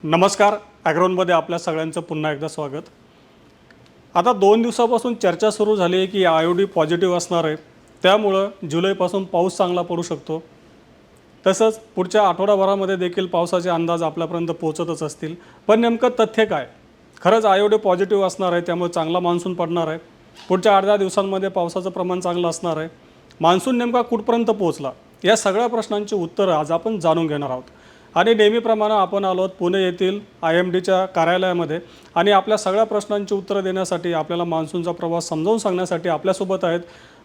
नमस्कार. ॲग्रोनमध्ये आपल्या सगळ्यांचं पुन्हा एकदा स्वागत. आता 2 दिवसापासून चर्चा सुरू झाली आहे की आयोडी पॉझिटिव्ह असणार आहे, त्यामुळं जुलैपासून पाऊस चांगला पडू शकतो. तसंच पुढच्या आठवडाभरामध्ये देखील पावसाचे अंदाज आपल्यापर्यंत पोहोचतच असतील. पण नेमकं तथ्य काय? खरंच आयोडी पॉझिटिव्ह असणार आहे, त्यामुळे चांगला मान्सून पडणार आहे. पुढच्या 8-10 दिवसांमध्ये पावसाचं प्रमाण चांगलं असणार आहे. मान्सून नेमका कुठपर्यंत पोहोचला, या सगळ्या प्रश्नांची उत्तरं आज आपण जाणून घेणार आहोत. आणि नेहमीप्रमाणे आपण आलो आहोत पुणे येथील IMDच्या कार्यालयामध्ये आणि आपल्या सगळ्या प्रश्नांची उत्तरं देण्यासाठी, आपल्याला मान्सूनचा प्रवास समजावून सांगण्यासाठी आपल्यासोबत आहेत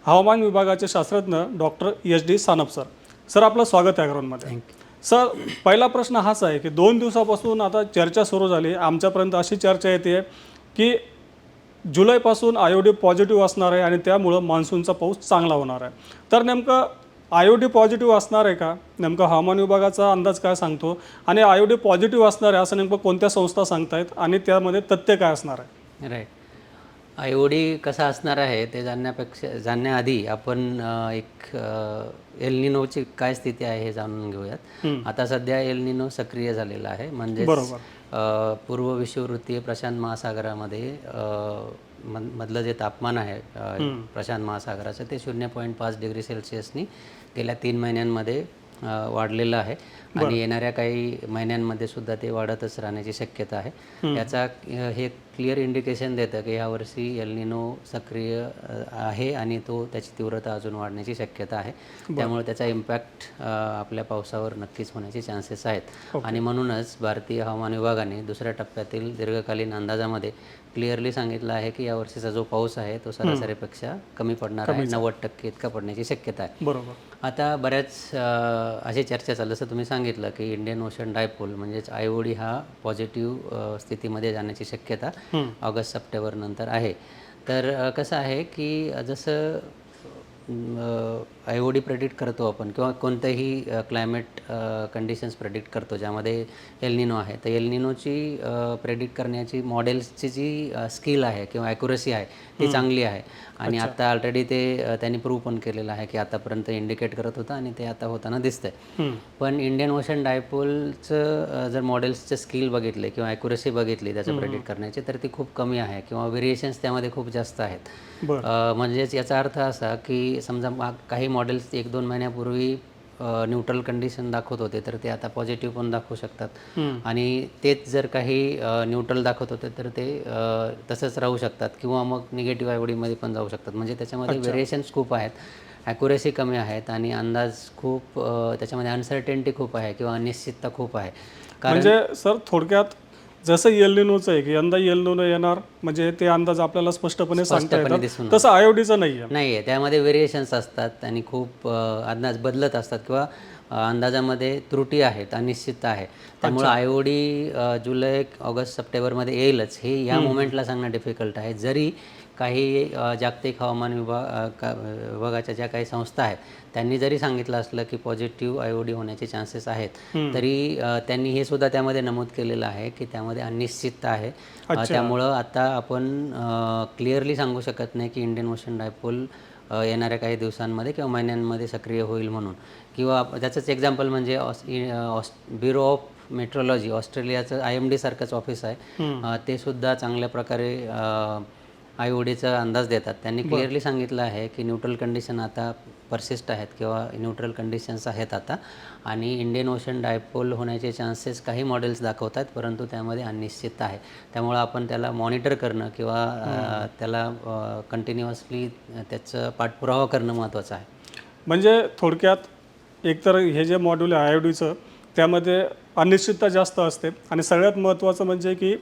हवामान विभागाचे शास्त्रज्ञ doctor SD Sanap sir. Sir, आपलं स्वागत आहे ॲग्रोनमध्ये. सर, पहिला प्रश्न हाच आहे की 2 दिवसापासून आता चर्चा सुरू झाली, आमच्यापर्यंत अशी चर्चा येते की जुलैपासून आयोडी पॉझिटिव्ह असणार आहे आणि त्यामुळं मान्सूनचा पाऊस चांगला होणार आहे. तर नेमकं आयोडी पॉझिटिव्ह असणार आहे का? नेमकं हवामान विभागाचा अंदाज काय सांगतो? आणि आयोडी पॉझिटिव्ह असणार आहे असं नेमकं कोणत्या संस्था सांगतायत आणि त्यामध्ये तथ्य काय असणार आहे? राईट. आयोडी कसा असणार आहे ते जाणण्याआधी आपण एक एल निनोची काय स्थिती आहे हे जाणून घेऊयात. आता सध्या एल निनो सक्रिय झालेला आहे, म्हणजे पूर्व विषुववृत्तीय प्रशांत महासागरामध्ये मधलं जे तापमान आहे प्रशांत महासागराचं ते 0.5 डिग्री सेल्सिअसनी गेल्या 3 महिन्यांमध्ये वाढलेलं आहे आणि येणाऱ्या काही महिन्यांमध्ये सुद्धा ते वाढतच राहण्याची शक्यता आहे. याचा हे क्लिअर इंडिकेशन देतं की यावर्षी एल निनो सक्रिय आहे आणि त्याची तीव्रता अजून वाढण्याची शक्यता आहे. त्यामुळे त्याचा इम्पॅक्ट आपल्या पावसावर नक्कीच होण्याचे चान्सेस आहेत. आणि म्हणूनच भारतीय हवामान विभागाने दुसऱ्या टप्प्यातील दीर्घकालीन अंदाजामध्ये क्लिअरली सांगितलं आहे की यावर्षीचा जो पाऊस आहे तो सरासरीपेक्षा कमी पडणार आहे. 90% इतका पडण्याची शक्यता आहे. बरोबर. आता बऱ्याच अशी चर्चा चालू, जसं तुम्ही सांगितलं की इंडियन ओशन डायपोल म्हणजेच आयोडी हा पॉझिटिव्ह स्थितीमध्ये जाण्याची शक्यता ऑगस्ट-सप्टेंबर नंतर आहे. तर कसं आहे की जसं आयोडी प्रेडिक्ट करतो आपण किंवा कोणत्याही क्लायमेट कंडिशन्स प्रेडिक्ट करतो ज्यामध्ये एल निनो आहे, तर एल निनोची प्रेडिक्ट करण्याची मॉडेल्सची जी स्किल आहे किंवा ॲक्युरसी आहे ती चांगली आहे. आणि आता ऑलरेडी त्यांनी प्रूव्ह पण केलेलं आहे की आतापर्यंत इंडिकेट करत होतं आणि ते आता होताना दिसतंय. पण इंडियन ओशन डायपोलचं जर मॉडेल्सचं स्किल बघितले किंवा ॲक्युरसी बघितली त्याचं प्रेडिक्ट करण्याची, तर ती खूप कमी आहे किंवा व्हेरिएशन्स त्यामध्ये खूप जास्त आहेत. म्हणजेच याचा अर्थ असा की समजा काही मॉडेल्स 1-2 महिन्यापूर्वी न्यूट्रल कंडिशन दाखवत होते, तर ते आता पॉझिटिव्ह पण दाखवू शकतात. आणि तेच जर काही न्यूट्रल दाखवत होते तर ते तसंच राहू शकतात किंवा मग निगेटिव्ह आयोडीमध्ये पण जाऊ शकतात. म्हणजे त्याच्यामध्ये व्हेरिएशन्स खूप आहेत, ॲक्युरेसी कमी आहेत आणि अंदाज खूप त्याच्यामध्ये अनसर्टेनिटी खूप आहे किंवा अनिश्चितता खूप आहे. म्हणजे सर, थोडक्यात जसं एल निनोचं आहे की यंदा एल निनो येणार, म्हणजे ते अंदाज आपल्याला स्पष्टपणे सांगता येतात, तसं आयोडीचं नाही आहे. त्यामध्ये व्हेरिएशन्स असतात आणि खूप अंदाज बदलत असतात किंवा अंदाजामध्ये त्रुटी आहेत, अनिश्चितता आहे. त्यामुळे आयोडी जुलै-ऑगस्ट-सप्टेंबरमध्ये येईलच हे या मोमेंटला सांगणं डिफिकल्ट आहे. जरी काही जागतिक हवामान विभागाच्या ज्या काही संस्था आहेत त्यांनी जरी सांगितलं असलं की पॉझिटिव्ह आयोडी होण्याचे चान्सेस आहेत, तरी त्यांनी हे सुद्धा त्यामध्ये नमूद केलेलं आहे की त्यामध्ये अनिश्चितता आहे. त्यामुळं आता आपण क्लिअरली सांगू शकत नाही की इंडियन ओशन डायपोल येणाऱ्या काही दिवसांमध्ये किंवा महिन्यांमध्ये सक्रिय होईल म्हणून. किंवा त्याचंच एक्झाम्पल म्हणजे ब्युरो ऑफ मेट्रोलॉजी ऑस्ट्रेलियाचं IMD सारखंच ऑफिस आहे, ते सुद्धा चांगल्या प्रकारे आयोडीचा अंदाज देतात. त्यांनी क्लिअरली सांगितलं आहे की न्यूट्रल कंडिशन आता परसिस्ट आहेत किंवा न्यूट्रल कंडिशन्स आहेत आता, आणि इंडियन ओशन डायपोल होण्याचे चान्सेस काही मॉडेल्स दाखवतात, परंतु त्यामध्ये अनिश्चितता आहे. त्यामुळं आपण त्याला मॉनिटर करणं किंवा त्याला कंटिन्युअसली त्याचं पाठपुरावा करणं महत्त्वाचं आहे. म्हणजे थोडक्यात एकतर हे जे मॉड्यूल आहे आयोडीचं, त्यामध्ये अनिश्चितता जास्त असते आणि सगळ्यात महत्त्वाचं म्हणजे की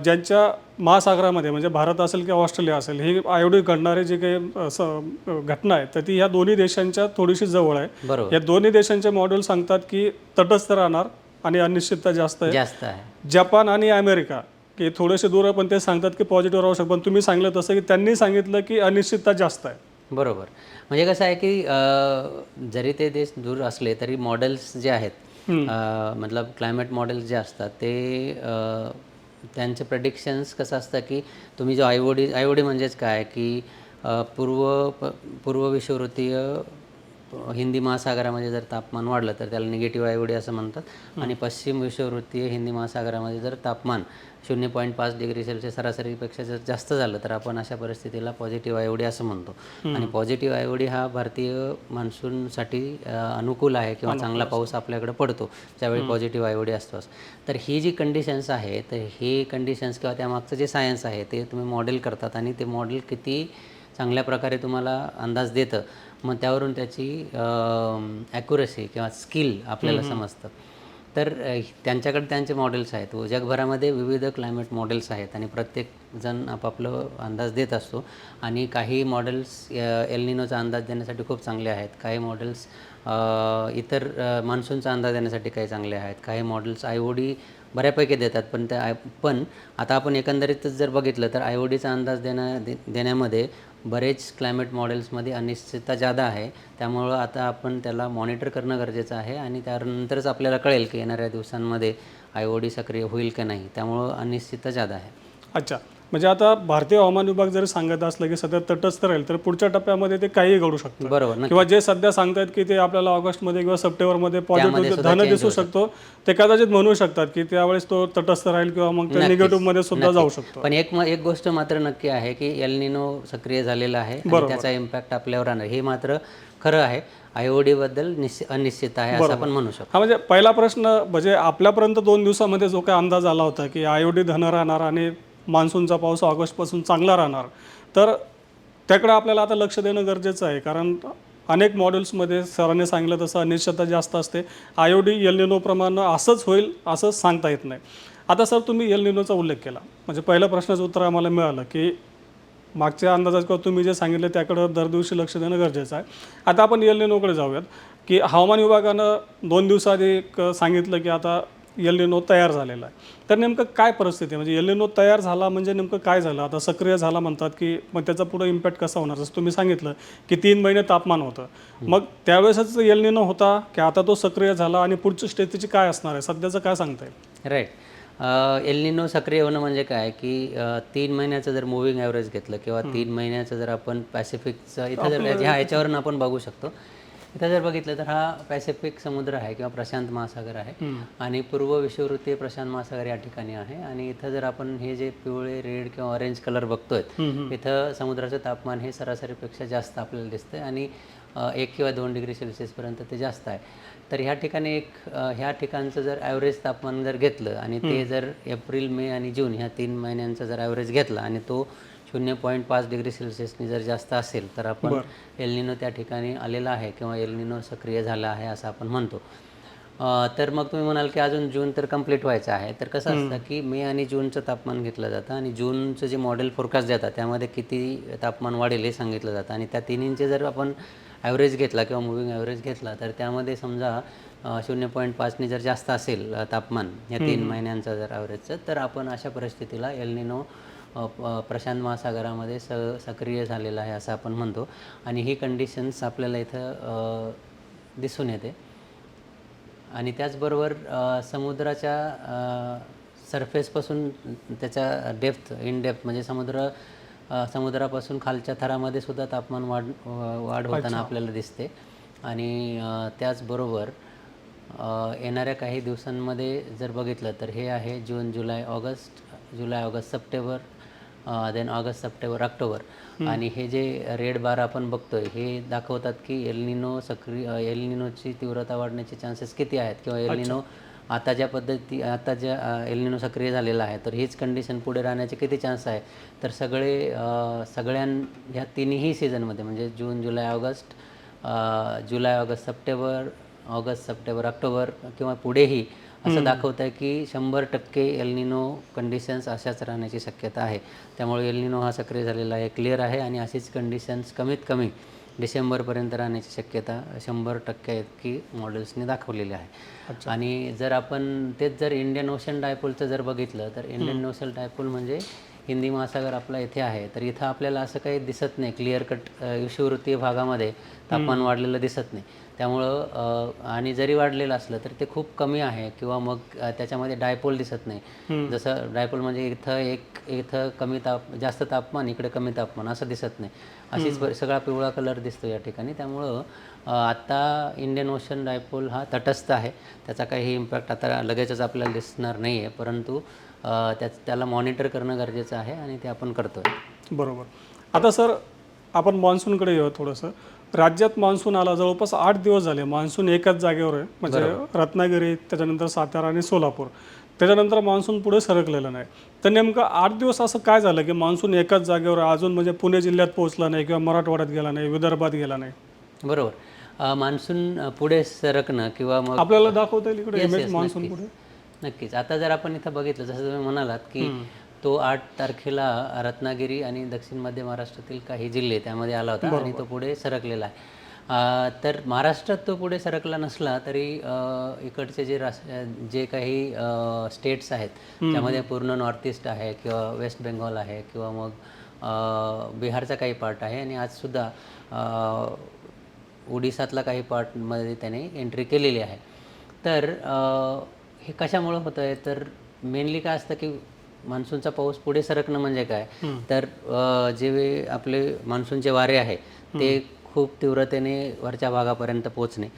ज्यांच्या महासागरामध्ये म्हणजे भारत असेल किंवा ऑस्ट्रेलिया असेल, ही आयोडी घडणारे जे काही घटना आहे तर ती ह्या दोन्ही देशांच्या थोडीशी जवळ आहे. या दोन्ही देशांचे मॉड्यूल सांगतात की तटस्थ राहणार आणि अनिश्चितता जास्त आहे. जपान आणि अमेरिका की थोडेसे दूर आहे पण ते सांगतात की पॉझिटिव्ह राहू शकतात. पण तुम्ही सांगितलं तसं की त्यांनी सांगितलं की अनिश्चितता जास्त आहे. बरोबर. म्हणजे कसं आहे की जरी ते देश दूर असले तरी मॉडेल्स जे आहेत, मतलब क्लायमेट मॉडेल्स जे असतात ते त्यांचे प्रेडिक्शन्स कसं असतं की तुम्ही जो आयोडी म्हणजेच काय की पूर्व विषुववृत्तीय हिंदी महासागरामध्ये जर तापमान वाढलं तर त्याला निगेटिव्ह आयओडी असं म्हणतात आणि पश्चिम विषुववृत्तीय हिंदी महासागरामध्ये जर तापमान 0.5 डिग्री सेल्सिअस सरासरीपेक्षा जर जास्त झालं तर आपण अशा परिस्थितीला पॉझिटिव्ह आयओडी असं म्हणतो. आणि पॉझिटिव्ह आयओडी हा भारतीय मान्सूनसाठी अनुकूल आहे किंवा चांगला पाऊस आपल्याकडे पडतो ज्यावेळी पॉझिटिव्ह आयओडी असतो. तर ही जी कंडिशन्स आहे तर हे कंडिशन्स किंवा त्यामागचं जे सायन्स आहे ते तुम्ही मॉडेल करतात आणि ते मॉडेल किती चांगल्या प्रकारे तुम्हाला अंदाज देतं मग त्यावरून त्याची ॲक्युरसी किंवा स्किल आपल्याला समजतं. तर त्यांच्याकडे त्यांचे मॉडेल्स आहेत. जगभरामध्ये विविध क्लायमेट मॉडेल्स आहेत आणि प्रत्येकजण आपापलं अंदाज देत असतो आणि काही मॉडेल्स एल निनोचा अंदाज देण्यासाठी खूप चांगले आहेत, काही मॉडेल्स इतर मान्सूनचा अंदाज देण्यासाठी काही चांगले आहेत, काही मॉडेल्स आयओडी बऱ्यापैकी देतात. पण आता आपण एकंदरीतच जर बघितलं तर आयओडीचा अंदाज देण्यामध्ये बरेच क्लायमेट मॉडेल्समध्ये अनिश्चितता जादा आहे. त्यामुळं आता आपण त्याला मॉनिटर करणं गरजेचं आहे आणि त्यानंतरच आपल्याला कळेल की येणाऱ्या दिवसांमध्ये आयओडी सक्रिय होईल का नाही. त्यामुळं अनिश्चितता जादा आहे. अच्छा, म्हणजे आता भारतीय हवामान विभाग जरी सांगत असलं की सध्या तटस्थ राहील तर पुढच्या टप्प्यामध्ये ते काही घडू शकतं. बरोबर. किंवा जे सध्या सांगतायत की ते आपल्याला ऑगस्टमध्ये किंवा सप्टेंबरमध्ये पॉझिटिव्ह धन दिसू शकतो ते कदाचित म्हणू शकतात की त्यावेळेस तो तटस्थ राहील किंवा मग ते निगेटिव्हमध्ये सुद्धा जाऊ शकतो. पण एक गोष्ट मात्र नक्की आहे की एल निनो सक्रिय झालेला आहे आणि त्याचा इम्पॅक्ट आपल्यावर राहणार हे मात्र खरं आहे. आयओडी बद्दल अनिश्चित आहे असं आपण म्हणू शकतो. हा, म्हणजे पहिला प्रश्न म्हणजे आपल्यापर्यंत 2 दिवसामध्ये जो काही अंदाज आला होता की आयओडी धन राहणार आणि मान्सूनचा पाऊस ऑगस्टपासून चांगला राहणार, तर त्याकडे आपल्याला आता लक्ष देणं गरजेचं आहे. कारण अनेक मॉडेल्समध्ये सरांनी सांगितलं तसं अनिश्चितता जास्त असते. आयओडी एल निनोप्रमाणे असंच होईल असं सांगता येत नाही. आता सर तुम्ही एल निनोचा उल्लेख केला, म्हणजे पहिल्या प्रश्नाचं उत्तर आम्हाला मिळालं की मागच्या अंदाजात किंवा तुम्ही जे सांगितलं त्याकडं दर दिवशी लक्ष देणं गरजेचं आहे. आता आपण एल निनोकडे जाऊयात की हवामान विभागानं 2 दिवसाआधी सांगितलं की आता एल निनो तयार झालेला आहे. तर नेमकं काय परिस्थिती आहे, म्हणजे एल निनो तयार झाला म्हणजे नेमकं काय झालं? आता सक्रिय झाला म्हणतात की मग त्याचा पुढे इम्पॅक्ट कसा होणार? जसं तुम्ही सांगितलं की 3 महिने तापमान होतं, मग त्यावेळेसच एल निनो होता की आता तो सक्रिय झाला आणि पुढची स्थितीची काय असणार आहे, सध्याचं काय सांगता येईल? राईट. एल निनो सक्रिय होणं म्हणजे काय की 3 महिन्याचं जर मूव्हिंग ॲव्हरेज घेतलं किंवा 3 महिन्याचं जर आपण पॅसिफिकचं इथं जर ह्याच्यावरून आपण बघू शकतो. इथं जर बघितलं तर हा पॅसिफिक समुद्र आहे किंवा प्रशांत महासागर आहे आणि पूर्व विषुववृत्तीय प्रशांत महासागर या ठिकाणी आहे. आणि इथं जर आपण हे जे पिवळे, रेड किंवा ऑरेंज कलर बघतोय इथं समुद्राचं तापमान हे सरासरीपेक्षा जास्त आपल्याला दिसतंय आणि 1 किंवा 2 डिग्री सेल्सिअसपर्यंत ते जास्त आहे. तर ह्या ठिकाणी ह्या ठिकाणचं जर ॲव्हरेज तापमान जर घेतलं आणि ते जर एप्रिल, मे आणि जून ह्या 3 महिन्यांचा जर ॲव्हरेज घेतला आणि तो 0.5 डिग्री सेल्सिअसनी जर जास्त असेल तर आपण एल निनो त्या ठिकाणी आलेला आहे किंवा एल निनो सक्रिय झाला आहे असं आपण म्हणतो. तर मग तुम्ही म्हणाल की अजून जून तर कंप्लीट व्हायचं आहे. तर कसं असतं की मे आणि जूनचं तापमान घेतलं जातं आणि जूनचं जे मॉडेल फोरकास्ट देतात त्यामध्ये किती तापमान वाढेल हे सांगितलं जातं आणि त्या तिन्हींचे जर आपण ॲव्हरेज घेतला किंवा मुव्हिंग ॲव्हरेज घेतला तर त्यामध्ये समजा 0.5नी जर जास्त असेल तापमान या 3 महिन्यांचं जर ॲव्हरेजचं तर आपण अशा परिस्थितीला एल निनो प्रशांत महासागरामध्ये सक्रिय झालेला आहे असं आपण म्हणतो. आणि ही कंडिशन्स आपल्याला इथं दिसून येते. आणि त्याचबरोबर समुद्राच्या सरफेसपासून त्याच्या इन डेप्थ म्हणजे समुद्रापासून खालच्या थरामध्ये सुद्धा तापमान वाढ होताना आपल्याला दिसते. आणि त्याचबरोबर येणाऱ्या काही दिवसांमध्ये जर बघितलं तर हे आहे जून, जुलै, August, September, then August, September, October. आणि हे जे रेड बार आपण बघतोय हे दाखवतात की एल निनोची तीव्रता वाढण्याचे चान्सेस किती आहेत किंवा एल निनो आता ज्या एल निनो सक्रिय झालेला आहे तर हीच कंडिशन पुढे राहण्याचे किती चान्स आहे. तर ह्या तिन्ही सीझनमध्ये म्हणजे जून, जुलै, August, August, September, August, September, October किंवा पुढेही असं दाखवत आहे की 100% एल निनो कंडिशन्स अशाच राहण्याची शक्यता आहे. त्यामुळे एल निनो हा सक्रिय झालेला आहे, क्लिअर आहे आणि अशीच कंडिशन्स कमीत कमी डिसेंबरपर्यंत राहण्याची शक्यता 100% इतकी मॉडेल्सने दाखवलेली आहे. आणि जर आपण तेच जर इंडियन ओशन डायपोलचं जर बघितलं तर इंडियन ओशन डायपोल म्हणजे हिंदी महासागर आपला इथे आहे. तर इथं आपल्याला असं काही दिसत नाही क्लिअर कट विषुववृत्तीय भागामध्ये तापमान वाढलेलं दिसत नाही. त्यामुळं आणि जरी वाढलेलं असलं तर ते खूप कमी आहे किंवा मग त्याच्यामध्ये डायपोल दिसत नाही. जसं डायपोल म्हणजे इथं कमी जास्त तापमान, इकडे कमी तापमान असं दिसत नाही. सगळा पिवळा कलर दिसतो या ठिकाणी. त्यामुळं आत्ता इंडियन ओशन डायपोल हा तटस्थ आहे. त्याचा काही इम्पॅक्ट आता लगेचच आपल्याला दिसणार नाही आहे, परंतु त्याला मॉनिटर करणं गरजेचं आहे आणि ते आपण करतो आहे. बरोबर. आता सर आपण मान्सूनकडे येऊ थोडंसं. राज्यात मान्सून आला, जवळपास 8 दिवस झाले मान्सून एकाच जागेवर आहे, म्हणजे रत्नागिरी, त्याच्यानंतर सातारा आणि सोलापूर. त्याच्यानंतर मान्सून पुढे सरकलेलं नाही. तर नेमकं 8 दिवस असं काय झालं की मान्सून एकाच जागेवर आहे, अजून म्हणजे पुणे जिल्ह्यात पोहोचला नाही किंवा मराठवाड्यात गेला नाही, विदर्भात गेला नाही? बरोबर. मान्सून पुढे सरकणं किंवा मग आपल्याला दाखवता येईल इकडे Yes, इमेज yes, मान्सून नक्कीच. पुढे? नक्कीच. आता जर आपण इथं बघितलं, जसं तुम्ही म्हणालात की तो 8 तारखेला रत्नागिरी आणि दक्षिण मध्य महाराष्ट्रातील काही जिल्हे त्यामध्ये आला होता आणि तो पुढे सरकलेला आहे. तर महाराष्ट्रात तो पुढे सरकला नसला तरी इकडचे जे काही स्टेट्स आहेत त्यामध्ये पूर्ण नॉर्थ ईस्ट आहे किंवा वेस्ट बेंगॉल आहे किंवा मग बिहारचा काही पार्ट आहे आणि आजसुद्धा ओडिसातला काही पार्टमध्ये त्याने एंट्री केलेली आहे. तर हे कशामुळं होतं आहे, तर मेनली काय असतं की मान्सूनचा पाऊस पुढे सरकणं म्हणजे काय, तर जे आपले मान्सूनचे वारे आहे ते खूप तीव्रतेने वरच्या भागापर्यंत पोचणे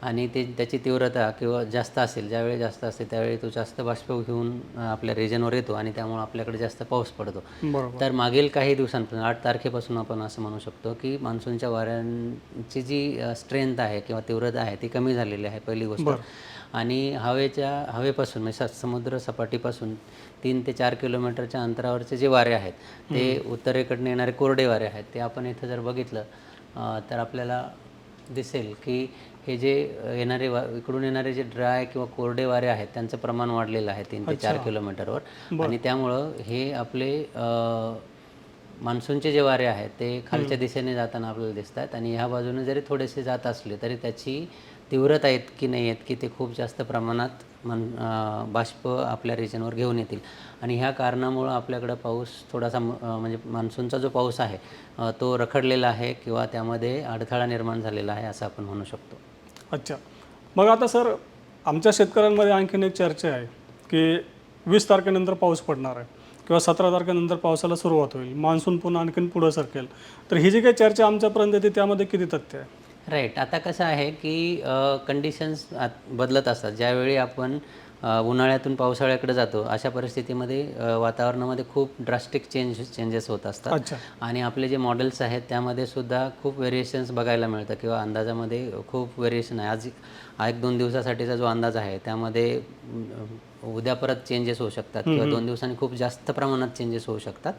आणि त्याची तीव्रता किंवा जास्त असेल, ज्यावेळी जास्त असते त्यावेळी तो जास्त बाष्प घेऊन आपल्या रिजनवर येतो आणि त्यामुळे आपल्याकडे जास्त पाऊस पडतो. तर मागील काही दिवसांपासून 8 तारखेपासून आपण असं म्हणू शकतो की मान्सूनच्या वाऱ्यांची जी स्ट्रेंथ आहे किंवा तीव्रता आहे ती कमी झालेली आहे, पहिली गोष्ट. आणि हवेपासून म्हणजे समुद्र सपाटीपासून 3 ते 4 किलोमीटरच्या अंतरावरचे जे वारे आहेत ते उत्तरेकडून येणारे कोरडे वारे आहेत, ते आपण इथं जर बघितलं तर आपल्याला दिसेल की हे जे इकडून येणारे जे ड्राय किंवा कोरडे वारे आहेत त्यांचं प्रमाण वाढलेलं आहे 3 ते 4 किलोमीटरवर. आणि त्यामुळं हे आपले मान्सूनचे जे वारे आहेत ते खालच्या दिशेने जाताना आपल्याला दिसत आहेत आणि ह्या बाजूने जरी थोडेसे जात असले तरी त्याची तीव्रता इतकी नाही आहेत की ते खूप जास्त प्रमाणात बाष्प आपल्या रिजनवर घेऊन येतील. आणि ह्या कारणामुळं आपल्याकडं पाऊस थोडासा म्हणजे मान्सूनचा जो पाऊस आहे तो रखडलेला आहे किंवा त्यामध्ये अडथळा निर्माण झालेला आहे असं आपण म्हणू शकतो. अच्छा. मग आता सर आमच्या शेतकऱ्यांमध्ये आणखीन एक चर्चा आहे की 20 तारखेनंतर पाऊस पडणार आहे किंवा 17 तारखेनंतर पावसाला सुरुवात होईल, मान्सून पुन्हा आणखीन पुढं सरकेल. तर ही जी काही चर्चा आमच्यापर्यंत येते त्यामध्ये किती तथ्य आहे? राईट. आता कसं आहे की कंडिशन्स बदलत असतात. ज्यावेळी आपण उन्हाळ्यातून पावसाळ्याकडे जातो अशा परिस्थितीमध्ये वातावरणामध्ये खूप ड्रास्टिक चेंजेस होत असतात. आणि आपले जे मॉडेल्स आहेत त्यामध्ये सुद्धा खूप व्हेरिएशन्स बघायला मिळतं किंवा अंदाजामध्ये खूप व्हेरिएशन आहे. आज 1-2 दिवसासाठीचा जो अंदाज आहे त्यामध्ये उद्या परत चेंजेस होऊ शकतात किंवा 2 दिवसांनी खूप जास्त प्रमाणात चेंजेस होऊ शकतात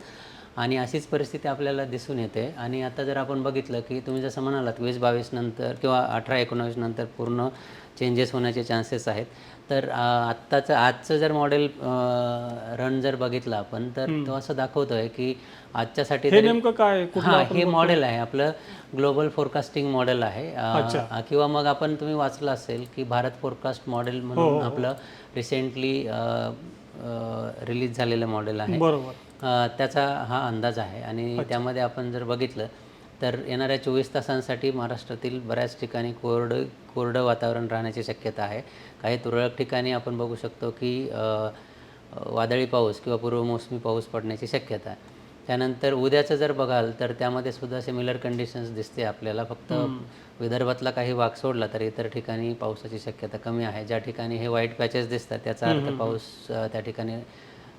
आणि अशीच परिस्थिती आपल्याला दिसून येते. आणि आता जर आपण बघितलं की तुम्ही जसं म्हणालात 20-22 नंतर किंवा 18-19 नंतर पूर्ण चेंजेस होण्याचे चान्सेस आहेत. तर आजचं जर मॉडेल रन जर बघितलं आपण तर तो असं दाखवतो आहे की आजच्यासाठी नेमकं काय हे मॉडेल आहे आपलं ग्लोबल फोरकास्टिंग मॉडेल आहे किंवा मग तुम्ही वाचलं असेल की भारत फोरकास्ट मॉडेल म्हणून आपलं रिसेंटली रिलीज झालेलं मॉडेल आहे. त्याचा हा अंदाज आहे आणि त्यामध्ये आपण जर बघितलं तर येणाऱ्या 24 तासांसाठी महाराष्ट्रातील बऱ्याच ठिकाणी कोरडं वातावरण राहण्याची शक्यता आहे. काही तुरळक ठिकाणी आपण बघू शकतो की वादळी पाऊस किंवा पूर्वमोसमी पाऊस पडण्याची शक्यता आहे. त्यानंतर उद्याचं जर बघाल तर त्यामध्ये सुद्धा सिमिलर कंडिशन्स दिसते आपल्याला. फक्त विदर्भातला काही भाग सोडला तर इतर ठिकाणी पावसाची शक्यता कमी आहे. ज्या ठिकाणी हे व्हाईट पॅचेस दिसतात त्याचा अर्थ पाऊस त्या ठिकाणी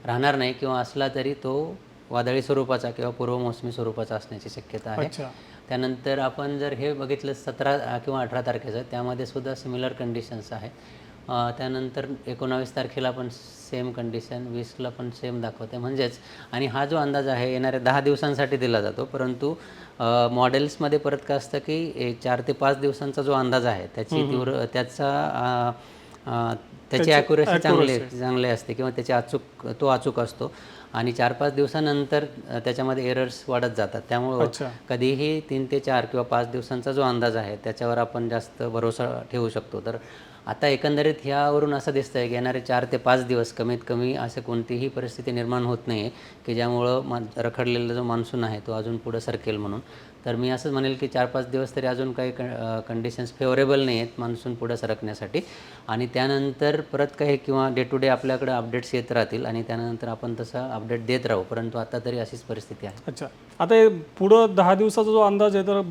राहणार नाही किंवा असला तरी तो वादळी स्वरूपाचा किंवा पूर्वमोसमी स्वरूपाचा असण्याची शक्यता आहे. त्यानंतर आपण जर हे बघितलं 17 किंवा 18 तारखेचं त्यामध्ये सुद्धा सिमिलर कंडिशन्स आहे. त्यानंतर 19 तारखेला पण सेम कंडिशन, 20ला पण सेम दाखवते म्हणजेच. आणि हा जो अंदाज आहे येणाऱ्या 10 दिवसांसाठी दिला जातो, परंतु मॉडेल्समध्ये परत काय असतं की 4 ते 5 दिवसांचा जो अंदाज आहे त्याची ॲक्युरेसी चांगली असते किंवा तो अचूक असतो आणि 4-5 दिवसानंतर त्याच्यामध्ये एरर्स वाढत जातात. त्यामुळं कधीही 3 ते 4 किंवा 5 दिवसांचा जो अंदाज आहे त्याच्यावर आपण जास्त भरोसा ठेवू शकतो. तर आता एकंदरीत ह्यावरून असं दिसतं आहे की येणारे 4 ते 5 दिवस कमीत कमी असं कोणतीही परिस्थिती निर्माण होत नाही आहे की ज्यामुळं रखडलेला जो मान्सून आहे तो अजून पुढं सरकेल म्हणून. तर मी असंच म्हणेल की 4-5 दिवस तरी अजून काही कंडिशन्स फेवरेबल नाही आहेत मान्सून पुढं सरकण्यासाठी आणि त्यानंतर परत काही किंवा डे टू डे आपल्याकडे अपडेट्स येत राहतील आणि त्यानंतर आपण तसं अपडेट देत राहू, परंतु आता तरी अशीच परिस्थिती आहे. अच्छा, आता हे पुढं 10 दिवसाचा जो अंदाज आहे तर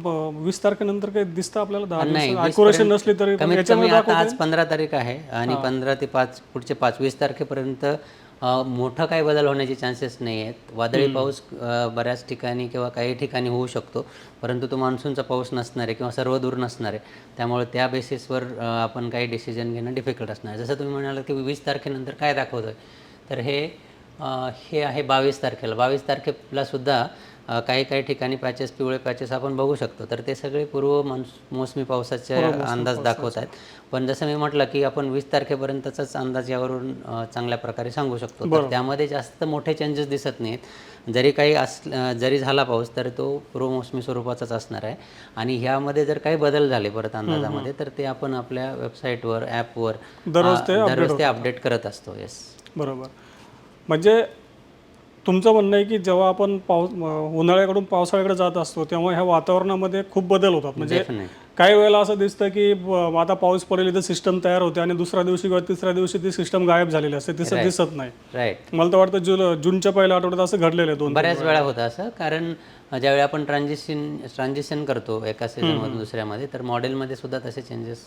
20 तारखेनंतर काही दिसतं आपल्याला 10 नाही, दिवस ॲक्युरेशन नसली तरी कमीत कमी याच्यामध्ये आता आज 15 तारीख आहे आणि 15 ते 5 पुढचे 25 तारखेपर्यंत मोठा काही बदल होण्याचे चान्सेस नाही आहेत. वादळी पाऊस बऱ्याच ठिकाणी किंवा काही ठिकाणी होऊ शकतो, परंतु तो मान्सूनचा पाऊस नसणार आहे किंवा सर्व दूर नसणार आहे. त्यामुळे त्या बेसिसवर आपण काही डिसिजन घेणं डिफिकल्ट असणार आहे. जसं तुम्ही म्हणालात की 20 तारखेनंतर काय दाखवतं आहे, तर हे आहे 22 तारखेला. 22 तारखेला सुद्धा काही ठिकाणी पॅचेस, पिवळे पॅचेस आपण बघू शकतो. तर ते सगळे मोसमी पावसाचे अंदाज दाखवत आहेत. पण जसं मी म्हटलं की आपण 20 तारखेपर्यंतचाच अंदाज यावरून चांगल्या प्रकारे सांगू शकतो. तर त्यामध्ये जास्त मोठे चेंजेस दिसत नाहीत. जरी झाला पाऊस तर तो पूर्वमोसमी स्वरूपाचाच असणार आहे आणि ह्यामध्ये जर काही बदल झाले परत अंदाजामध्ये तर ते आपण आपल्या वेबसाईटवर, ॲपवर दररोज ते अपडेट करत असतो. येस, बरोबर. म्हणजे तुमचं म्हणणं आहे की जेव्हा आपण उन्हाळ्याकडून पावसाळ्याकडे जात असतो तेव्हा ह्या वातावरणामध्ये खूप बदल होतात. म्हणजे काही वेळेला असं दिसतं की आता पाऊस पडेल इथं सिस्टम तयार होते आणि दुसऱ्या दिवशी किंवा तिसऱ्या दिवशी ती सिस्टम गायब झालेली असते, तिसं दिसत नाही. राईट. मला तर वाटतं जूनच्या पहिल्या आठवड्यात असं घडलेलं आहे बऱ्याच वेळा होतं असं, कारण ज्यावेळी आपण ट्रान्झिशन करतो एका सीझनमधून दुसऱ्यामध्ये तर मॉडेलमध्ये सुद्धा तसे चेंजेस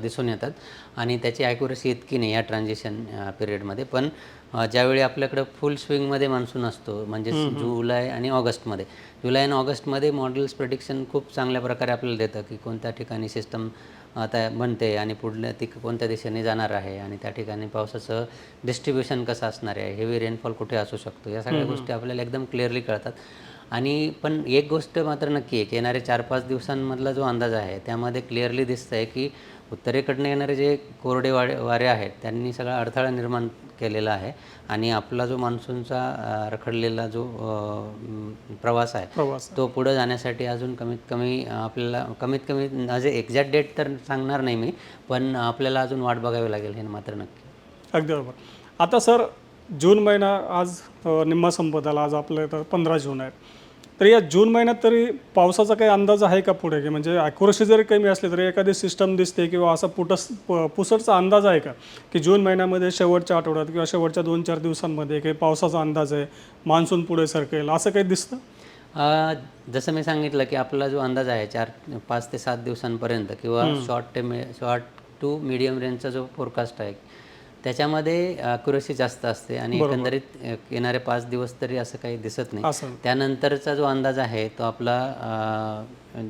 दिसून येतात आणि त्याची ॲक्युरसी इतकी नाही या ट्रान्झिशन पिरियडमध्ये. पण ज्यावेळी आपल्याकडं फुल स्विंगमध्ये मान्सून असतो म्हणजे जुलै आणि ऑगस्टमध्ये मॉडेल्स प्रेडिक्शन खूप चांगल्या प्रकारे आपल्याला देतं की कोणत्या ठिकाणी सिस्टम आता बनते आणि पुढल्या कोणत्या दिशेने जाणार आहे आणि त्या ठिकाणी पावसाचं डिस्ट्रीब्युशन कसं असणार आहे, हेवी रेनफॉल कुठे असू शकतो, या सगळ्या गोष्टी आपल्याला एकदम क्लिअरली कळतात. आणि पण एक गोष्ट मात्र नक्की आहे की येणारे 4-5 दिवसांमधला जो अंदाज आहे त्यामध्ये क्लिअरली दिसतं आहे की उत्तरेकडनं येणारे जे कोरडे वारे आहेत त्यांनी सगळा अडथळा निर्माण केलेला आहे आणि आपला जो मान्सूनचा रखडलेला जो प्रवास आहे तो पुढं जाण्यासाठी अजून आपल्याला कमीत कमी माझे एक्झॅक्ट डेट तर सांगणार नाही मी, पण आपल्याला अजून वाट बघावी लागेल हे मात्र नक्की. अगदी बरोबर. आता सर जून महिना आज निम्मा संपत आला, आज आपलं तर 15 जून आहे. तर या जून महिन्यात तरी पावसाचा काही अंदाज आहे का पुढे, की म्हणजे ॲक्युरसी जरी कमी असली तरी एखादी सिस्टम दिसते किंवा असा पुसटचा अंदाज आहे का की जून महिन्यामध्ये शेवटच्या आठवड्यात किंवा शेवटच्या 2-4 दिवसांमध्ये काही पावसाचा अंदाज आहे, मान्सून पुढे सरकेल असं काही दिसतं? जसं मी सांगितलं की आपला जो अंदाज आहे 5 ते 7 दिवसांपर्यंत किंवा शॉर्ट टू मीडियम रेंजचा जो फोरकास्ट आहे त्याच्यामध्ये ॲक्युरसी जास्त असते आणि एकंदरीत येणारे 5 दिवस तरी असं काही दिसत नाही. त्यानंतरचा जो अंदाज आहे तो आपला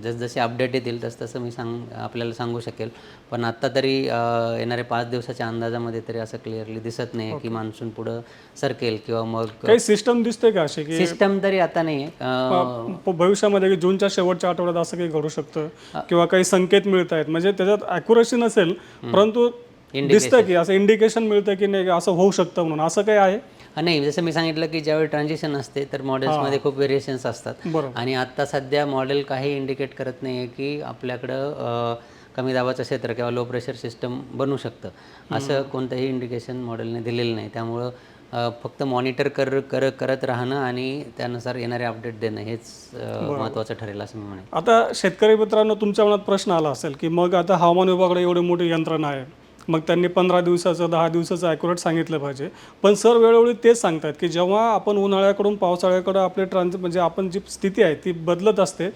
जसजसे अपडेट येतील तसं मी आपल्याला सांगू शकेल. पण आत्ता तरी येणारे 5 दिवसाच्या अंदाजामध्ये तरी असं क्लिअरली दिसत नाही की मान्सून पुढं सरकेल किंवा मग काही सिस्टम दिसते का अशी की सिस्टम तरी आता नाही आहे. भविष्यामध्ये की जूनच्या शेवटच्या आठवड्यात असं काही घडू शकतं किंवा काही संकेत मिळत आहेत, म्हणजे त्याच्यात ॲक्युरसी नसेल परंतु दिसतं की असं इंडिकेशन मिळतं की नाही असं होऊ शकतं म्हणून, असं काही आहे? नाही, जसं मी सांगितलं की ज्यावेळी ट्रान्झिशन असते तर मॉडेल्समध्ये खूप व्हेरिएशन्स असतात आणि आत्ता सध्या मॉडेल काही इंडिकेट करत नाही आहे की आपल्याकडं कमी दाबाचं क्षेत्र किंवा लो प्रेशर सिस्टम बनू शकतं, असं कोणतंही इंडिकेशन मॉडेलने दिलेलं नाही. त्यामुळं फक्त मॉनिटर करत राहणं आणि त्यानुसार येणारे अपडेट देणं हेच महत्त्वाचं ठरेल असं मी म्हणेन. आता शेतकरी मित्रांनो तुमच्या मनात प्रश्न आला असेल की मग आता हवामान विभागाकडे एवढी मोठी यंत्रणा आहे, मग त्यांनी 15 दिवसाचं 10 दिवसाचं ॲक्युरेट सांगितलं पाहिजे, पण सर वेळोवेळी तेच सांगतात की जेव्हा आपण उन्हाळ्याकडून पावसाळ्याकडं आपले म्हणजे आपण जी स्थिती आहे ती बदलत असते.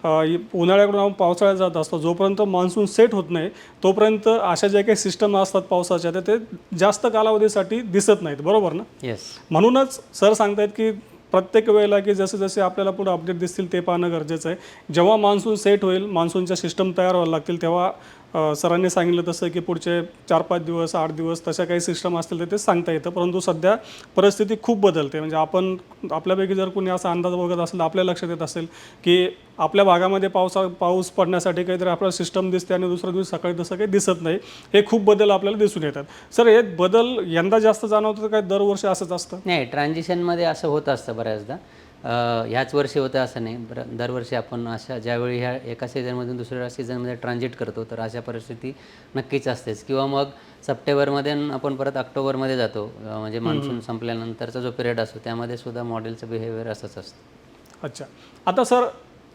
उन्हाळ्याकडून आपण पावसाळ्यात जात असतो, जोपर्यंत मान्सून सेट होत नाही तोपर्यंत अशा ज्या काही सिस्टम असतात पावसाच्या ते जास्त कालावधीसाठी दिसत नाहीत, बरोबर ना? येस. म्हणूनच सर सांगतायत की प्रत्येक वेळेला की जसे जसे आपल्याला पुढे अपडेट दिसतील ते पाहणं गरजेचं आहे. जेव्हा मान्सून सेट होईल, मान्सूनच्या सिस्टम तयार व्हायला लागतील तेव्हा सरांनी सांगितलं तसं की पुढचे 4-5 दिवस 8 दिवस तशा काही सिस्टम असतील तर ते सांगता येतं, परंतु सध्या परिस्थिती खूप बदलते. म्हणजे आपल्यापैकी जर कोणी असा अंदाज बघत असेल तर आपल्या लक्षात येत असेल की आपल्या भागामध्ये पाऊस पडण्यासाठी काहीतरी आपल्याला सिस्टम दिसते आणि दुसऱ्या दिवशी सकाळी तसं काही दिसत नाही. हे खूप बदल आपल्याला दिसून येतात. सर हे बदल यंदा जास्त जाणवतं काय दरवर्षी असंच असतं? नाही, ट्रान्झिशनमध्ये असं होत असतं बऱ्याचदा. ह्याच वर्षी होतं असं नाही, दरवर्षी आपण अशा ज्यावेळी ह्या एका सीझनमधून दुसऱ्या सीझनमध्ये ट्रान्झिट करतो तर अशा परिस्थिती नक्कीच असतेच. किंवा मग सप्टेंबरमध्ये आपण परत ऑक्टोबरमध्ये जातो, म्हणजे मान्सून संपल्यानंतरचा जो पिरियड असतो त्यामध्ये सुद्धा मॉडेलचं बिहेवियर असंच असतं. अच्छा, आता सर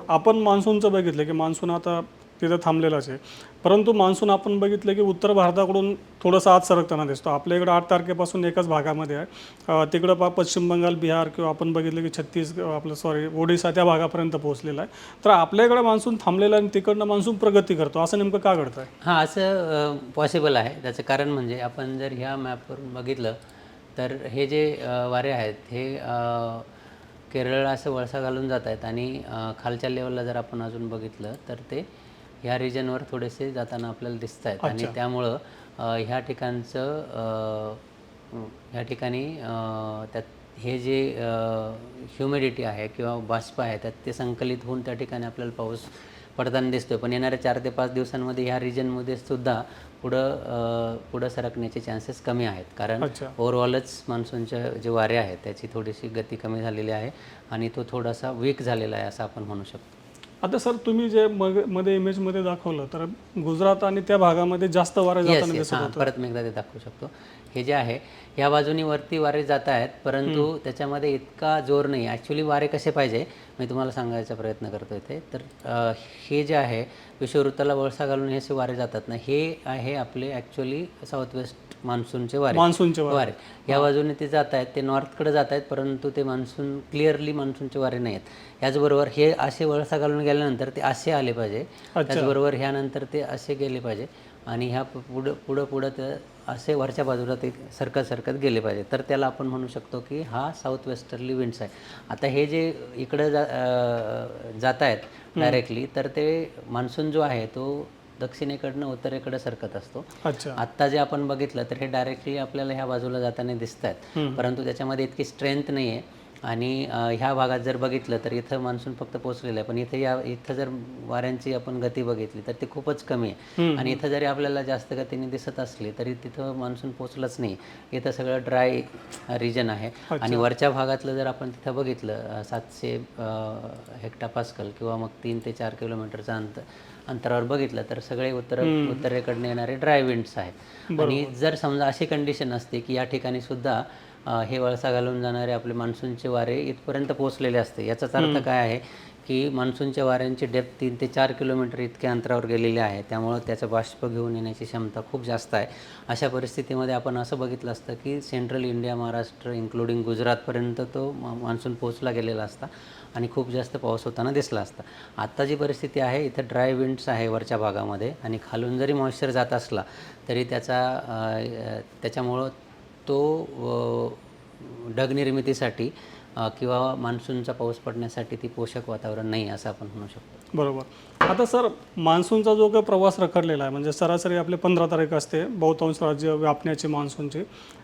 आपण मान्सूनचं बघितलं की मान्सून आता तिथं थांबलेलाच आहे, परंतु मान्सून आपण बघितलं की उत्तर भारताकडून थोडंसं आत सरकताना दिसतो. आपल्या इकडं 8 तारखेपासून एकाच भागामध्ये आहे, तिकडं पश्चिम बंगाल, बिहार किंवा आपण बघितलं की आपलं ओडिसा त्या भागापर्यंत पोहोचलेला आहे. तर आपल्या इकडं मान्सून थांबलेला आणि तिकडनं मान्सून प्रगती करतो, असं नेमकं का घडतं आहे? हां, असं पॉसिबल आहे. त्याचं कारण म्हणजे आपण जर ह्या मॅपवरून बघितलं तर हे जे वारे आहेत हे केरळला असं वळसा घालून जात आहेत आणि खालच्या लेवलला जर आपण अजून बघितलं तर ते ह्या रिजनवर थोडेसे जाताना आपल्याला दिसत आहेत आणि त्यामुळं ह्या ठिकाणी त्यात हे जे ह्युमिडिटी आहे किंवा बाष्प आहे त्यात ते संकलित होऊन त्या ठिकाणी आपल्याला पाऊस पडताना दिसतो आहे. पण येणाऱ्या 4 ते 5 दिवसांमध्ये ह्या रिजनमध्ये सुद्धा पुढं सरकण्याचे चान्सेस कमी आहेत, कारण ओव्हरऑलच मान्सूनच्या जे वारे आहेत त्याची थोडीशी गती कमी झालेली आहे आणि तो थोडासा वीक झालेला आहे असं आपण म्हणू शकतो. आता सर तुम्ही जे मध्ये इमेजमध्ये दाखवलं तर गुजरात आणि त्या भागामध्ये जास्त वारे जाताना दिसत होतं. परत मी एकदा ते दाखवू शकतो. हे जे आहे ह्या बाजूनी वरती वारे जात आहेत, परंतु त्याच्यामध्ये इतका जोर नाही. ॲक्च्युली वारे कसे पाहिजे मी तुम्हाला सांगायचा प्रयत्न करतो इथे. तर हे जे आहे विषुववृत्ताला वळसा घालून हे असे वारे जातात ना, हे आहे आपले ॲक्च्युली साऊथ वेस्ट मान्सूनचे वारे. या बाजूने ते जात आहेत, ते नॉर्थकडे जात आहेत, परंतु ते क्लिअरली मान्सूनचे वारे नाही आहेत. याचबरोबर हे असे वळसा घालून गेल्यानंतर ते असे आले पाहिजे, त्याचबरोबर ह्यानंतर ते असे गेले पाहिजे आणि ह्या पुढं ते असे वरच्या बाजूला ते सरकत गेले पाहिजे. तर त्याला आपण म्हणू शकतो की हा साऊथ वेस्टर्ली विंड्स आहे. आता हे जे इकडं जात आहेत डायरेक्टली, तर ते मान्सून जो आहे तो दक्षिणेकडनं उत्तरेकडे सरकत असतो. आत्ता जे आपण बघितलं तर हे डायरेक्टली आपल्याला ह्या बाजूला जाताना दिसत आहेत, परंतु त्याच्यामध्ये इतकी स्ट्रेंथ नाही आहे. आणि ह्या भागात जर बघितलं तर इथं मान्सून फक्त पोचलेलं आहे, पण इथं जर वाऱ्यांची आपण गती बघितली तर ती खूपच कमी आहे. आणि इथं जरी आपल्याला जास्त गतीने दिसत असली तरी तिथं मान्सून पोचलंच नाही. इथं सगळं ड्राय रिजन आहे. आणि वरच्या भागातलं जर आपण तिथं बघितलं 700 हेक्टापास्कल किंवा मग 3 ते 4 किलोमीटरचा अंतरावर बघितलं तर सगळे उत्तरेकडनं येणारे ड्राय विंड्स आहेत. आणि जर समजा अशी कंडिशन असते की या ठिकाणी सुद्धा हे वळसा घालून जाणारे आपले मान्सूनचे वारे इथपर्यंत पोहोचलेले असते, याचाच अर्थ काय आहे की मान्सूनच्या वाऱ्यांची डेप्थ 3 ते 4 किलोमीटर इतक्या अंतरावर गेलेली आहे, त्यामुळं त्याचं बाष्प घेऊन येण्याची क्षमता खूप जास्त आहे. अशा परिस्थितीमध्ये आपण असं बघितलं असतं की सेंट्रल इंडिया, महाराष्ट्र इन्क्लुडिंग गुजरातपर्यंत तो मान्सून पोहोचला गेलेला असता आणि खूप जास्त पाऊस होताना दिसला असता. आत्ता जी परिस्थिती आहे इथं ड्राय विंड्स आहे वरच्या भागामध्ये आणि खालून जरी मॉइश्चर जात असला तरी त्याच्यामुळं तो ढग निर्मितीसाठी किंवा मान्सूनचा पाऊस पडण्यासाठी ती पोषक वातावरण नाही असं आपण म्हणू शकतो. बरोबर. आता सर मान्सूनचा जो काही प्रवास रखडलेला आहे, म्हणजे सरासरी आपले 15 तारीख असते बहुतांश राज्य व्यापण्याची मान्सूनची,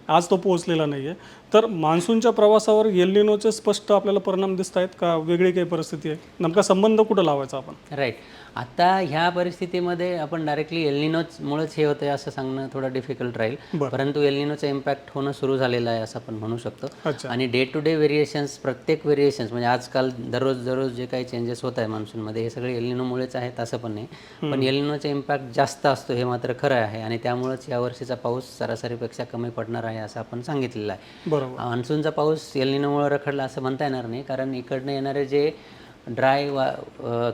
आज तो पोहोचलेला नाही आहे. तर मान्सूनच्या प्रवासावर एल निनोचे स्पष्ट आपल्याला परिणाम दिसत आहेत का वेगळी काही परिस्थिती आहे? नेमका संबंध कुठं लावायचा आपण? राईट. आता ह्या परिस्थितीमध्ये आपण डायरेक्टली एल निनोमुळेच हे होतं असं सांगणं थोडं डिफिकल्ट राहील, परंतु एल निनोचा इम्पॅक्ट होणं सुरू झालेलं आहे असं आपण म्हणू शकतो. आणि डे टू डे व्हेरिएशन्स, प्रत्येक व्हेरिएशन्स म्हणजे आजकाल दररोज जे काही चेंजेस होत आहे मान्सूनमध्ये हे सगळे एल निनोमुळेच आहेत असं पण नाही, पण एल निनोचा इम्पॅक्ट जास्त असतो हे मात्र खरं आहे. आणि त्यामुळेच यावर्षीचा पाऊस सरासरीपेक्षा कमी पडणार आहे असं आपण सांगितलेलं आहे. बरोबर. मान्सूनचा पाऊस एल निनोमुळे रखडला असं म्हणता येणार नाही, कारण इकडनं येणारे जे ड्राय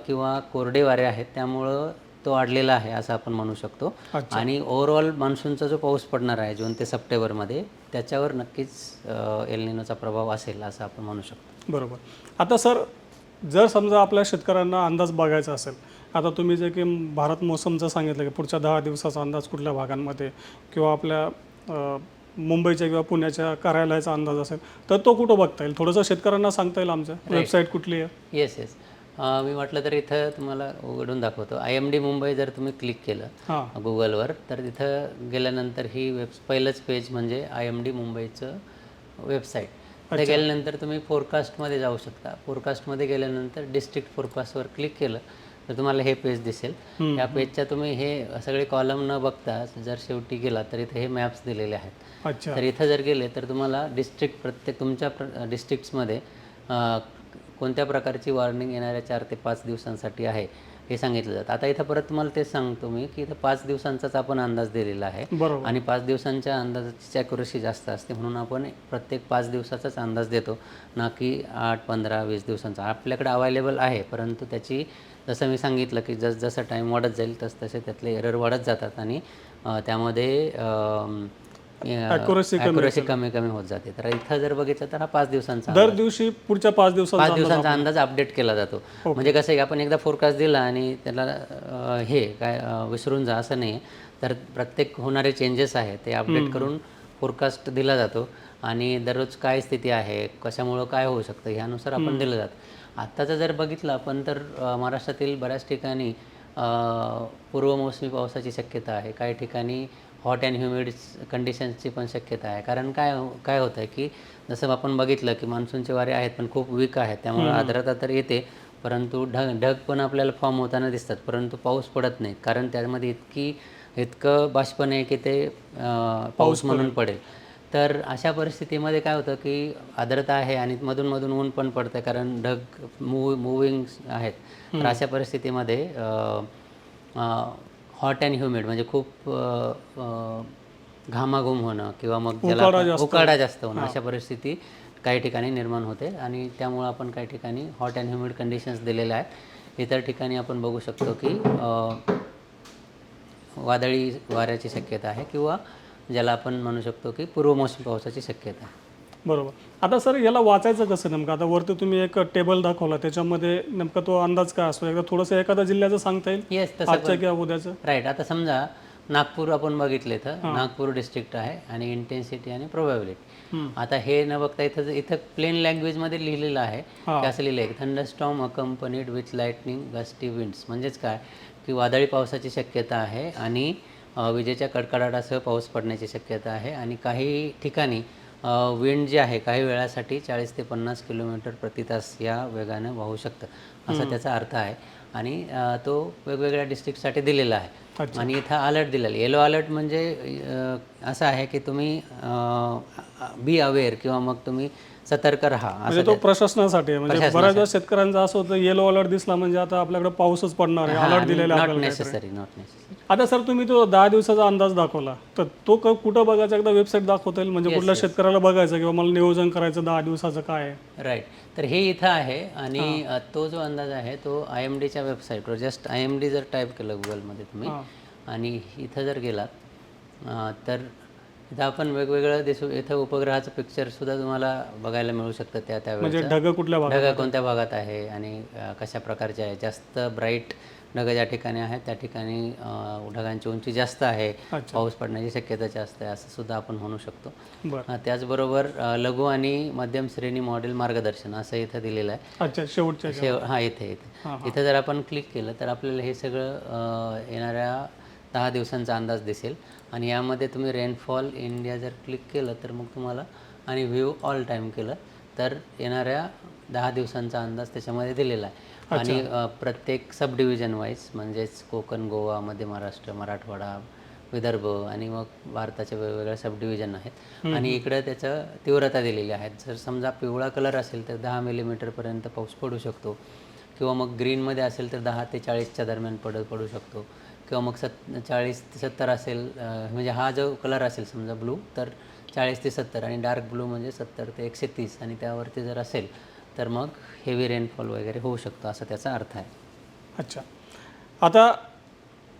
किंवा कोरडे वारे आहेत त्यामुळं तो वाढलेला आहे असं आपण म्हणू शकतो. आणि ओव्हरऑल मान्सूनचा जो पाऊस पडणार आहे जून ते सप्टेंबरमध्ये त्याच्यावर नक्कीच एल निनोचा प्रभाव असेल असं आपण म्हणू शकतो. बरोबर. आता सर जर समजा आपल्या शेतकऱ्यांना अंदाज बघायचा असेल, आता तुम्ही जे की भारत मोसमचं सांगितलं की पुढच्या 10 दिवसाचा अंदाज कुठल्या भागांमध्ये किंवा आपल्या मुंबईच्या किंवा पुण्याच्या कार्यालयाचा अंदाज असेल तर तो कुठं बघता येईल? थोडंसं शेतकऱ्यांना सांगता येईल आमच्या वेबसाईट कुठली आहे? येस. मी म्हटलं तर इथं तुम्हाला उघडून दाखवतो. IMD मुंबई जर तुम्ही क्लिक केलं गुगलवर तर तिथं गेल्यानंतर ही पहिलंच पेज म्हणजे IMD मुंबईचं वेबसाईट. तिथे गेल्यानंतर तुम्ही फोरकास्टमध्ये जाऊ शकता. फोरकास्टमध्ये गेल्यानंतर डिस्ट्रिक्ट फोरकास्टवर क्लिक केलं तर तुम्हाला हे पेज दिसेल. या पेजच्या तुम्ही हे सगळे कॉलम न बघता जर शेवटी गेला तर इथे हे मॅप्स दिलेले आहेत. तर इथं जर गेले तर तुम्हाला प्रत्येक तुमच्या डिस्ट्रिक्ट्समध्ये कोणत्या प्रकारची वॉर्निंग येणाऱ्या 4 ते 5 दिवसांसाठी आहे हे सांगितलं जातं. आता इथं परत तुम्हाला तेच सांगतो मी की इथं 5 दिवसांचाच आपण अंदाज दिलेला आहे बरोबर. आणि 5 दिवसांच्या अंदाजाची ॲक्युरसी जास्त असते, म्हणून आपण प्रत्येक 5 दिवसाचाच अंदाज देतो, ना की 8, 15, 20 दिवसांचा. आपल्याकडे अवेलेबल आहे, परंतु त्याची जसं मी सांगितलं की जसं टाईम वाढत जाईल तसे त्यातले एरर वाढत जातात आणि त्यामध्ये ॲक्युरसी कमी कमी होत जाते. तर इथं जर बघितलं तर हा 5 दिवसांचा दर दिवशी पुढच्या 5 दिवसांचा अंदाज अपडेट केला जातो. म्हणजे कसं आहे की आपण एकदा फोरकास्ट दिला आणि त्याला विसरून जा असं नाही. तर प्रत्येक होणारे चेंजेस आहेत ते अपडेट करून फोरकास्ट दिला जातो आणि दररोज काय स्थिती आहे, कशामुळं काय होऊ शकतं ह्यानुसार आपण दिलं जातं. आत्ताचं जर बघितलं आपण तर महाराष्ट्रातील बऱ्याच ठिकाणी पूर्वमोसमी पावसाची शक्यता आहे. काही ठिकाणी हॉट अँड ह्युमिड कंडिशन्सची पण शक्यता आहे. कारण काय होतं आहे की जसं आपण बघितलं की मान्सूनचे वारे आहेत पण खूप वीक आहेत, त्यामुळे आर्द्रता तर येते, परंतु ढग पण आपल्याला फॉर्म होताना दिसतात, परंतु पाऊस पडत नाही. कारण त्यामध्ये इतकं बाष्पण आहे की ते पाऊस म्हणून पडेल. तर अशा परिस्थितीमध्ये काय होतं की आर्द्रता आहे आणि मधून ऊन पण पडतं, कारण ढग मूविंग आहेत. तर अशा परिस्थितीमध्ये हॉट अँड ह्युमिड म्हणजे खूप घामाघूम होणं किंवा मग ज्याला उकाडा जास्त होणं, अशा परिस्थिती काही ठिकाणी निर्माण होते आणि त्यामुळं आपण काही ठिकाणी हॉट अँड ह्युमिड कंडिशन्स दिलेल्या आहेत. इतर ठिकाणी आपण बघू शकतो की वादळी वाऱ्याची शक्यता आहे किंवा ज्याला आपण म्हणू शकतो की पूर्वमोसमी पावसाची शक्यता आहे. बरोबर. आता सर याला वाचायचं कसं नेमकं? आता वरती तुम्ही एक टेबल दाखवला, त्याच्यामध्ये नेमका तो अंदाज काय असतो? एकदा थोडंसं एखाद्या जिल्ह्याचं सांगता येईल, येस आजच्या किंवा उद्याचं? राईट. आता समजा नागपूर आपण बघितलं, तर नागपूर डिस्ट्रिक्ट आहे आणि इंटेन्सिटी आणि प्रोबॅबिलिटी. आता हे न बघता इथं प्लेन लँग्वेजमध्ये लिहिलेलं आहे की असं लिहिलं आहे, thunderstorm accompanied with lightning gusty winds. म्हणजेच काय की वादळी पावसाची शक्यता आहे आणि विजेच्या कडकडाटासह पाऊस पडण्याची शक्यता आहे आणि काही ठिकाणी विंड जे आहे काही वेळासाठी 40 ते 50 किलोमीटर प्रति तास या वेगानं वाहू शकतं, असा त्याचा अर्थ आहे. आणि तो वेगवेगळ्या डिस्ट्रिक्टसाठी दिलेला आहे. आणि इथं अलर्ट दिलेला आहे. येलो अलर्ट म्हणजे असं आहे की तुम्ही बी अवेअर किंवा मग तुम्ही सतर्क राहा, म्हणजे तो प्रशासनासाठी आहे. म्हणजे बऱ्याचदा शेतकऱ्यांचं असं होतं, येलो अलर्ट दिसला म्हणजे आता आपल्याकडे पाऊसच पडणार आहे, अलर्ट दिलेला आहे आपल्याला. Not necessary. आता सर तुम्ही तो 10 दिवसाचा अंदाज दाखवला, तर तो कुठं बघायचा? एकदा वेबसाईट दाखवता येईल म्हणजे कुठल्या शेतकऱ्याला बघायचं किंवा मला नियोजन करायचं 10 दिवसाचं काय आहे? राईट. तर हे इथं आहे आणि तो जो अंदाज आहे तो IMDच्या वेबसाईटवर, जस्ट IMD जर टाईप केलं गुगलमध्ये तुम्ही आणि इथं जर गेलात तर इथं आपण वेगवेगळं इथं उपग्रहाचं पिक्चरसुद्धा तुम्हाला बघायला मिळू शकतं. त्यावेळेस म्हणजे ढग कुठल्या भागात, ढग कोणत्या भागात आहे आणि कशा प्रकारचे आहे. जास्त ब्राईट ढग ज्या ठिकाणी आहेत त्या ठिकाणी ढगांची उंची जास्त आहे, पाऊस पडण्याची शक्यता जास्त आहे, असं सुद्धा आपण म्हणू शकतो. त्याचबरोबर लघु आणि मध्यम श्रेणी मॉडेल मार्गदर्शन असं इथं दिलेलं आहे. अच्छा, शेवटच्या इथं जर आपण क्लिक केलं तर आपल्याला हे सगळं येणाऱ्या 10 दिवसांचा अंदाज दिसेल आणि यामध्ये तुम्ही रेनफॉल इंडिया जर क्लिक केलं तर मग तुम्हाला आणि व्ह्यू ऑल टाईम केलं तर येणाऱ्या 10 दिवसांचा अंदाज त्याच्यामध्ये दिलेला आहे. आणि प्रत्येक सब डिव्हिजन वाईज म्हणजेच कोकण, गोवा, मध्य महाराष्ट्र, मराठवाडा, विदर्भ आणि मग भारताच्या वेगवेगळ्या सब डिव्हिजन आहेत आणि इकडं त्याचं तीव्रता दिलेली आहेत. जर समजा पिवळा कलर असेल तर 10 मिलीमीटरपर्यंत पाऊस पडू शकतो किंवा मग ग्रीनमध्ये असेल तर 10 ते 40च्या दरम्यान पडू शकतो किंवा मग 40 ते 70 असेल, म्हणजे हा जो कलर असेल समजा ब्लू तर 40 ते 70 आणि डार्क ब्लू म्हणजे 70 ते 130 आणि त्यावरती जर असेल तर मग हेवी रेनफॉल वगैरे होऊ शकतो, असा त्याचा अर्थ आहे. अच्छा. आता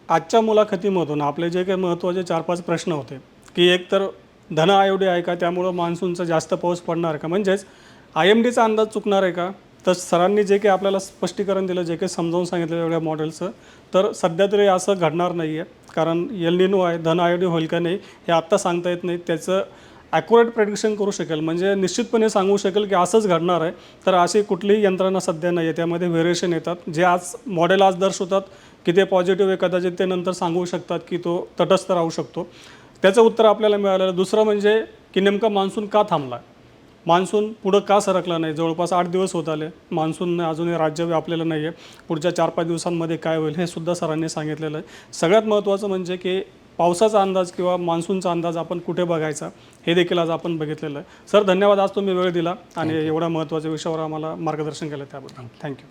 आजच्या मुलाखतीमधून आपले जे काही महत्त्वाचे 4-5 प्रश्न होते की एक तर धन IOD आहे का, त्यामुळं मान्सूनचा जास्त पाऊस पडणार का, म्हणजेच IMDचा अंदाज चुकणार आहे का, तर सरांनी जे काही आपल्याला स्पष्टीकरण दिलं, जे काही समजावून सांगितलं वेगळ्या मॉडेलचं, तर सध्या तरी असं घडणार नाही आहे. कारण एल निनो आहे, धन IOD होईल का नाही हे आत्ता सांगता येत नाही. त्याचं ॲक्युरेट प्रेडिक्शन करू शकेल म्हणजे निश्चितपणे सांगू शकेल की असंच घडणार आहे, तर अशी कुठलीही यंत्रणा सध्या नाही आहे. त्यामध्ये व्हेरिएशन येतात, जे आज मॉडेल आज दर्शवतात की ते पॉझिटिव्ह आहे, कदाचित ते नंतर सांगू शकतात की तो तटस्थ राहू शकतो. त्याचं उत्तर आपल्याला मिळालेलं. दुसरं म्हणजे की नेमका मान्सून का थांबला, मान्सून पुढं का सरकला नाही. जवळपास 8 दिवस होत आले, मान्सूनने अजूनही राज्य व्यापलेलं नाही आहे. पुढच्या 4-5 दिवसांमध्ये काय होईल हे सुद्धा सरांनी सांगितलेलं आहे. सगळ्यात महत्त्वाचं म्हणजे की पावसाचा अंदाज किंवा मान्सूनचा अंदाज आपण कुठे बघायचा हे देखील आज आपण बघितलेलं आहे. सर धन्यवाद, आज तुम्ही वेळ दिला आणि एवढ्या महत्त्वाच्या विषयावर आम्हाला मार्गदर्शन केलं त्याबद्दल थँक्यू.